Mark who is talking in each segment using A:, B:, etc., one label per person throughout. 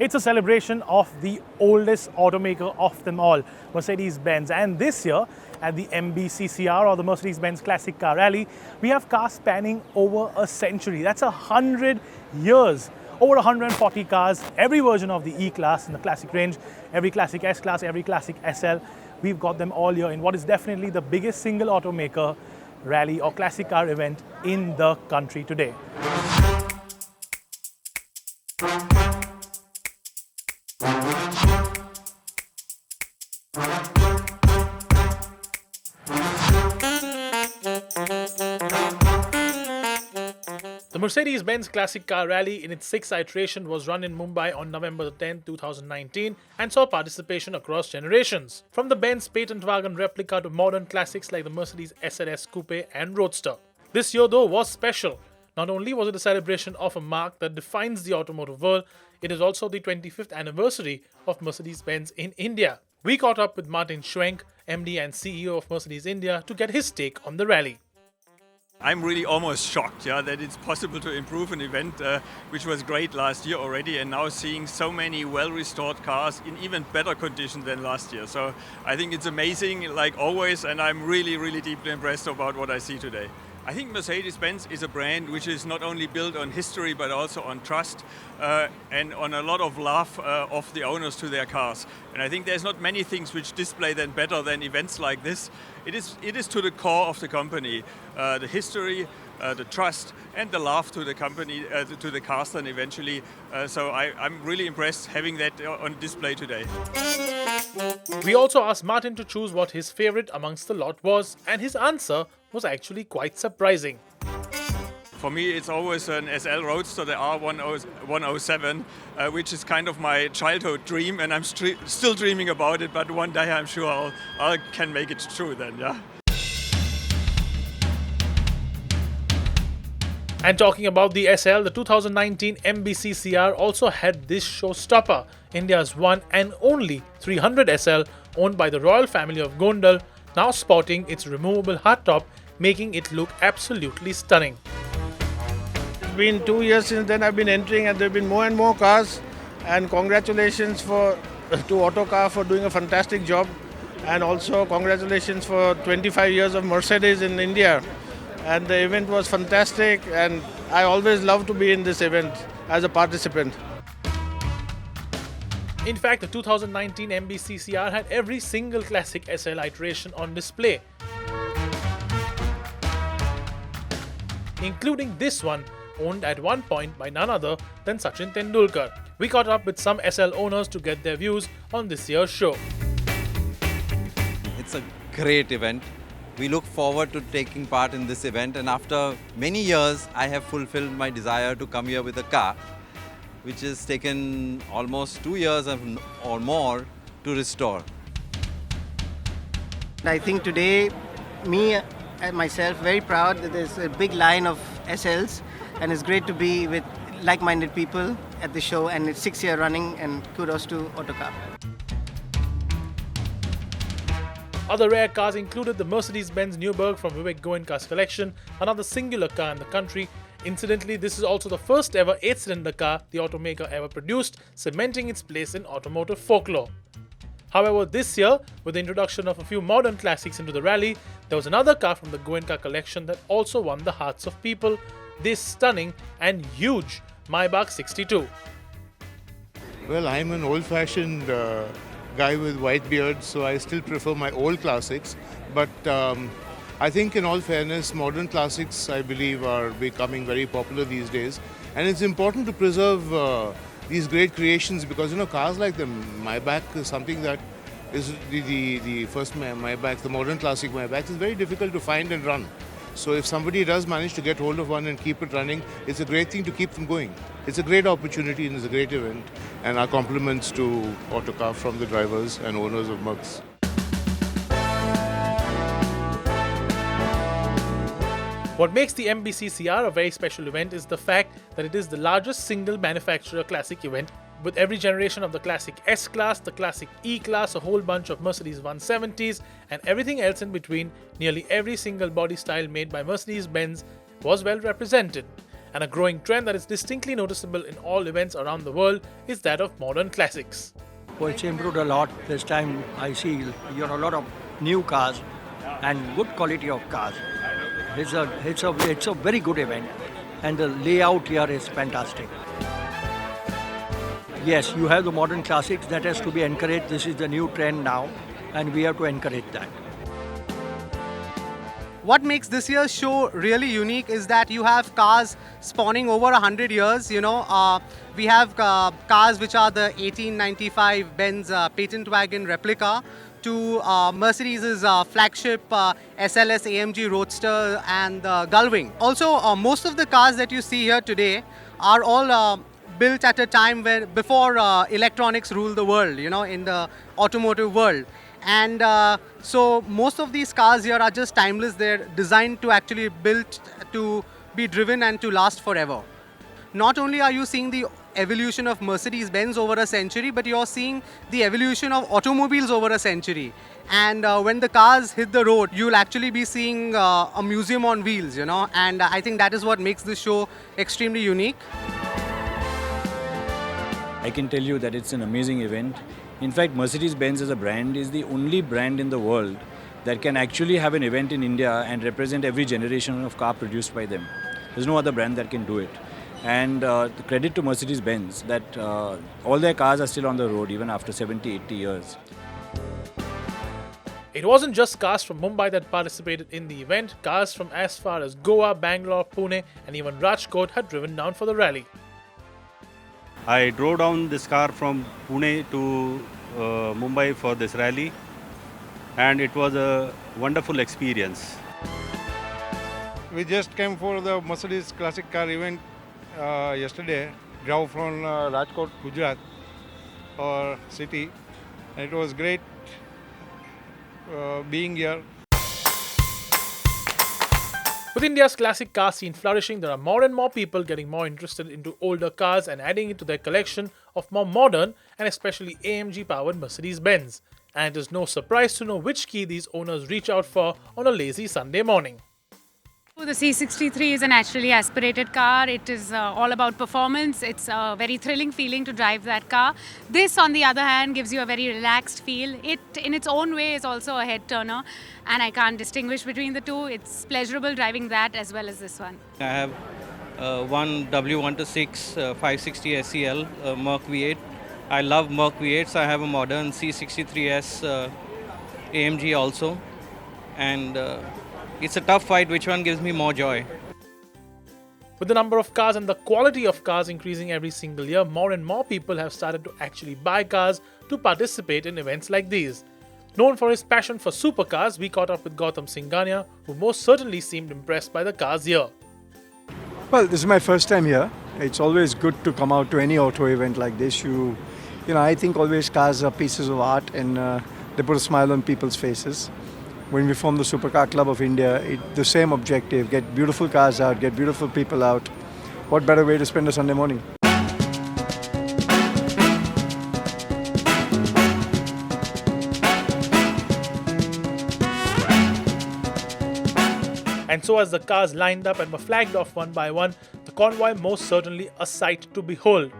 A: It's a celebration of the oldest automaker of them all, Mercedes-Benz. And this year, at the MBCCR, or the Mercedes-Benz Classic Car Rally, we have cars spanning over a century. That's 100 years. Over 140 cars, every version of the E-class in the classic range, every classic S-class, every classic SL. We've got them all here in what is definitely the biggest single automaker rally or classic car event in the country today. The Mercedes-Benz Classic Car Rally in its 6th iteration was run in Mumbai on November 10, 2019 and saw participation across generations. From the Benz patent wagon replica to modern classics like the Mercedes SLS Coupe and Roadster. This year though was special. Not only was it a celebration of a mark that defines the automotive world, it is also the 25th anniversary of Mercedes-Benz in India. We caught up with Martin Schwenk, MD and CEO of Mercedes India, to get his take on the rally.
B: I'm really almost shocked that it's possible to improve an event which was great last year already, and now seeing so many well-restored cars in even better condition than last year. So I think it's amazing, like always, and I'm really deeply impressed about what I see today. I think Mercedes-Benz is a brand which is not only built on history but also on trust and on a lot of love of the owners to their cars. And I think there's not many things which display them better than events like this. It is to the core of the company, the history, the trust and the love to the company, to the cars then eventually. So I'm really impressed having that on display today.
A: We also asked Martin to choose what his favorite amongst the lot was, and his answer was actually quite surprising.
B: For me, it's always an SL Roadster, the R107, which is kind of my childhood dream, and I'm still dreaming about it, but one day I'm sure I can make it true then, yeah.
A: And talking about the SL, the 2019 MBCCR also had this showstopper, India's one and only 300 SL, owned by the royal family of Gondal, now sporting its removable hardtop, making it look absolutely stunning.
C: It's been 2 years since then I've been entering, and there have been more and more cars, and congratulations to Autocar for doing a fantastic job, and also congratulations for 25 years of Mercedes in India. And the event was fantastic, and I always love to be in this event as a participant.
A: In fact, the 2019 MBCCR had every single classic SL iteration on display, including this one, owned at one point by none other than Sachin Tendulkar. We caught up with some SL owners to get their views on this year's show.
D: It's a great event. We look forward to taking part in this event, and after many years I have fulfilled my desire to come here with a car which has taken almost 2 years or more to restore.
E: I think today, me and myself, very proud that there's a big line of SLs, and it's great to be with like-minded people at the show, and it's 6 years running, and kudos to Autocar.
A: Other rare cars included the Mercedes-Benz Maybach from Vivek Goenka's collection, another singular car in the country. Incidentally, this is also the first ever 8-cylinder car the automaker ever produced, cementing its place in automotive folklore. However, this year, with the introduction of a few modern classics into the rally, there was another car from the Goenka collection that also won the hearts of people, this stunning and huge Maybach 62.
F: Well, I'm an old-fashioned guy with white beard, so I still prefer my old classics. But I think in all fairness, modern classics, I believe, are becoming very popular these days. And it's important to preserve these great creations because, cars like the Maybach is something that is the first Maybach, the modern classic Maybach, is very difficult to find and run. So if somebody does manage to get hold of one and keep it running, it's a great thing to keep them going. It's a great opportunity and it's a great event. And our compliments to Autocar from the drivers and owners of Mercs.
A: What makes the MBCCR a very special event is the fact that it is the largest single manufacturer classic event, with every generation of the classic S-Class, the classic E-Class, a whole bunch of Mercedes 170s, and everything else in between. Nearly every single body style made by Mercedes-Benz was well represented. And a growing trend that is distinctly noticeable in all events around the world is that of modern classics.
G: Well, it's improved a lot. This time I see a lot of new cars and good quality of cars. It's a very good event, and the layout here is fantastic. Yes, you have the modern classics that has to be encouraged. This is the new trend now, and we have to encourage that.
H: What makes this year's show really unique is that you have cars spawning over 100 years. We have cars which are the 1895 Benz patent wagon replica to Mercedes' flagship SLS AMG Roadster and Gullwing. Also, most of the cars that you see here today are all built at a time before electronics ruled the world, in the automotive world. And so most of these cars here are just timeless. They're designed to actually built to be driven and to last forever. Not only are you seeing the evolution of Mercedes-Benz over a century, but you're seeing the evolution of automobiles over a century. And when the cars hit the road, you'll actually be seeing a museum on wheels, and I think that is what makes this show extremely unique.
I: I can tell you that it's an amazing event. In fact, Mercedes-Benz as a brand is the only brand in the world that can actually have an event in India and represent every generation of car produced by them. There's no other brand that can do it. And the credit to Mercedes-Benz that all their cars are still on the road even after 70, 80 years.
A: It wasn't just cars from Mumbai that participated in the event. Cars from as far as Goa, Bangalore, Pune and even Rajkot had driven down for the rally.
J: I drove down this car from Pune to Mumbai for this rally, and it was a wonderful experience.
C: We just came for the Mercedes Classic Car event yesterday. Drove from Rajkot, Gujarat, our city, and it was great being here.
A: With India's classic car scene flourishing, there are more and more people getting more interested into older cars and adding it to their collection of more modern and especially AMG-powered Mercedes-Benz. And it is no surprise to know which key these owners reach out for on a lazy Sunday morning.
K: The C63 is a naturally aspirated car. It is all about performance. It's a very thrilling feeling to drive that car. This, on the other hand, gives you a very relaxed feel. It, in its own way, is also a head turner, and I can't distinguish between the two. It's pleasurable driving that as well as this one.
L: I have one W126 560 SEL Merc V8. I love Merc V8s. I have a modern C63S AMG also, and it's a tough fight. Which one gives me more joy?
A: With the number of cars and the quality of cars increasing every single year, more and more people have started to actually buy cars to participate in events like these. Known for his passion for supercars, we caught up with Gautam Singhania, who most certainly seemed impressed by the cars here.
M: Well, this is my first time here. It's always good to come out to any auto event like this. I think always cars are pieces of art, and they put a smile on people's faces. When we formed the Supercar Club of India, the same objective: get beautiful cars out, get beautiful people out. What better way to spend a Sunday morning?
A: And so as the cars lined up and were flagged off one by one, the convoy most certainly a sight to behold.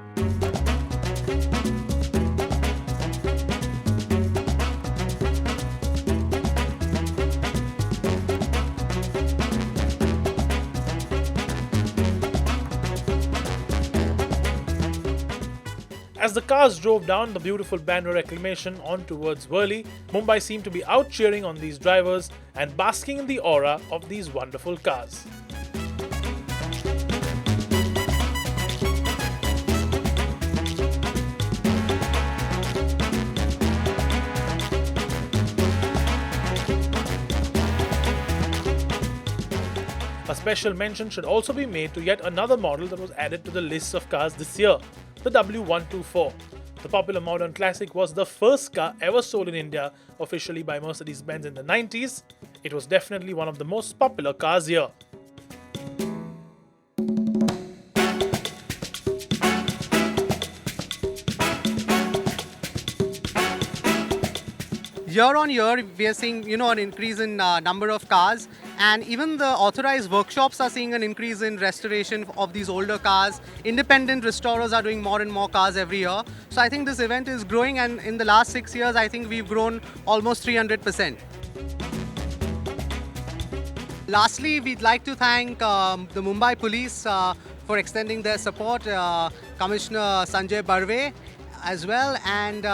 A: As the cars drove down the beautiful Bandra reclamation on towards Worli, Mumbai seemed to be out cheering on these drivers and basking in the aura of these wonderful cars. A special mention should also be made to yet another model that was added to the list of cars this year, the W124. The popular modern classic was the first car ever sold in India officially by Mercedes-Benz in the 90s. It was definitely one of the most popular cars here.
H: year on year, we are seeing, an increase in number of cars, and even the authorized workshops are seeing an increase in restoration of these older cars. Independent restorers are doing more and more cars every year. So I think this event is growing, and in the last 6 years, I think we've grown almost 300%. Lastly, we'd like to thank the Mumbai Police for extending their support, Commissioner Sanjay Barve as well, and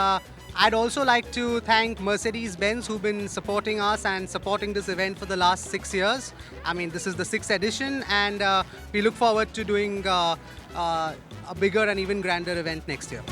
H: I'd also like to thank Mercedes-Benz, who've been supporting us and supporting this event for the last 6 years. I mean, this is the 6th edition, and we look forward to doing a bigger and even grander event next year.